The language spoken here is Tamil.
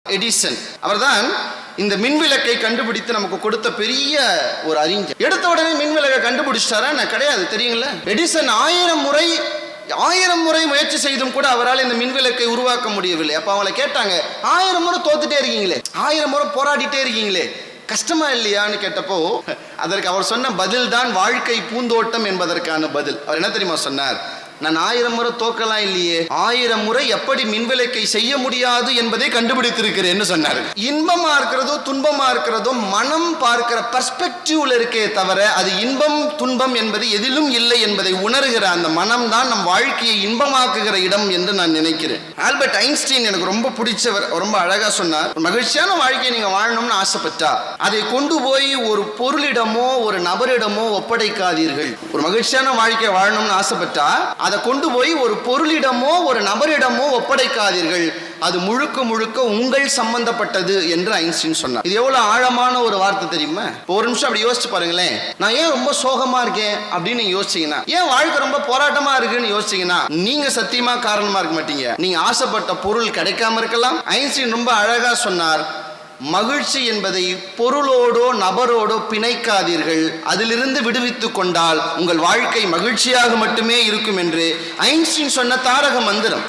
எடிசன் அவர்தான் இந்த மின்விளக்கை கண்டுபிடித்து நமக்கு கொடுத்த பெரிய ஒரு அறிஞர். எடுத்த உடனே மின்விளக்கை கண்டுபிடிச்சிட்டாரா? நான் கிடையாது, தெரியுங்களா? எடிசன் ஆயிரம் முறை முயற்சி செய்தும் கூட அவரால் இந்த மின்விளக்கை உருவாக்க முடியவில்லை. அப்ப அவங்களை கேட்டாங்க, 1000 முறை தோத்துட்டே இருக்கீங்களே, 1000 முறை போராடிட்டே இருக்கீங்களே, கஷ்டமா இல்லையான்னு கேட்டப்போ அதற்கு அவர் சொன்ன பதில் தான் வாழ்க்கை பூந்தோட்டம் என்பதற்கான பதில். அவர் என்ன தெரியுமா சொன்னார்? நான் 1000 முறை தோக்கலாம் இல்லையே, 1000 முறை எப்படி மின்விளக்கை செய்ய முடியாது என்பதை கண்டுபிடித்திருக்கிறேன்னு சொன்னார். இன்பமா இருக்கிறதோ துன்பமா இருக்கிறதோ மனம் பார்க்கிற பெர்ஸ்பெக்டிவ்ல இருக்கே தவிர அது இன்பம் துன்பம் என்பது எதிலும் இல்லை என்பதை உணர்கிற அந்த மனம் தான் நம் வாழ்க்கையை இன்பமாக்குகிற இடம் என்று நான் நினைக்கிறேன். ஆல்பர்ட் ஐன்ஸ்டீன் எனக்கு ரொம்ப பிடிச்சவர். ரொம்ப அழகா சொன்னார், மகிழ்ச்சியான வாழ்க்கையை நீங்க வாழணும்னு ஆசைப்பட்டா அதை கொண்டு போய் ஒரு பொருளிடமோ ஒரு நபரிடமோ ஒப்படைக்காதீர்கள். ஒரு மகிழ்ச்சியான வாழ்க்கையை வாழணும்னு ஆசைப்பட்டா அதை கொண்டு போய் ஒரு பொருளிடமோ ஒரு நபரிடமோ ஒப்படைக்காதீர்கள், அது முழுக்க முழுக்க உங்கள் சம்பந்தப்பட்டது என்று ஐன்ஸ்டீன் சொன்னார். இது எவ்வளவு ஆழமான ஒரு வார்த்தை தெரியுமா? ஒரு நிமிஷம் அப்படி யோசிச்சு பாருங்களேன். நான் ஏன் ரொம்ப சோகமா இருக்கேன் அப்படின்னு நீங்க யோசிச்சீங்கன்னா, ஏன் வாழ்க்கை ரொம்ப போராட்டமா இருக்குன்னு யோசிச்சீங்கன்னா, நீங்க சத்தியமா காரணமா இருக்க மாட்டீங்க. நீங்க ஆசைப்பட்ட பொருள் கிடைக்காம இருக்கலாம். ஐன்ஸ்டீன் ரொம்ப அழகா சொன்னார், மகிழ்ச்சி என்பதை பொருளோடோ நபரோடோ பிணைக்காதீர்கள், அதிலிருந்து விடுவித்துக் கொண்டால் உங்கள் வாழ்க்கை மகிழ்ச்சியாக மட்டுமே இருக்கும் என்று ஐன்ஸ்டீன் சொன்ன தாரக மந்திரம்.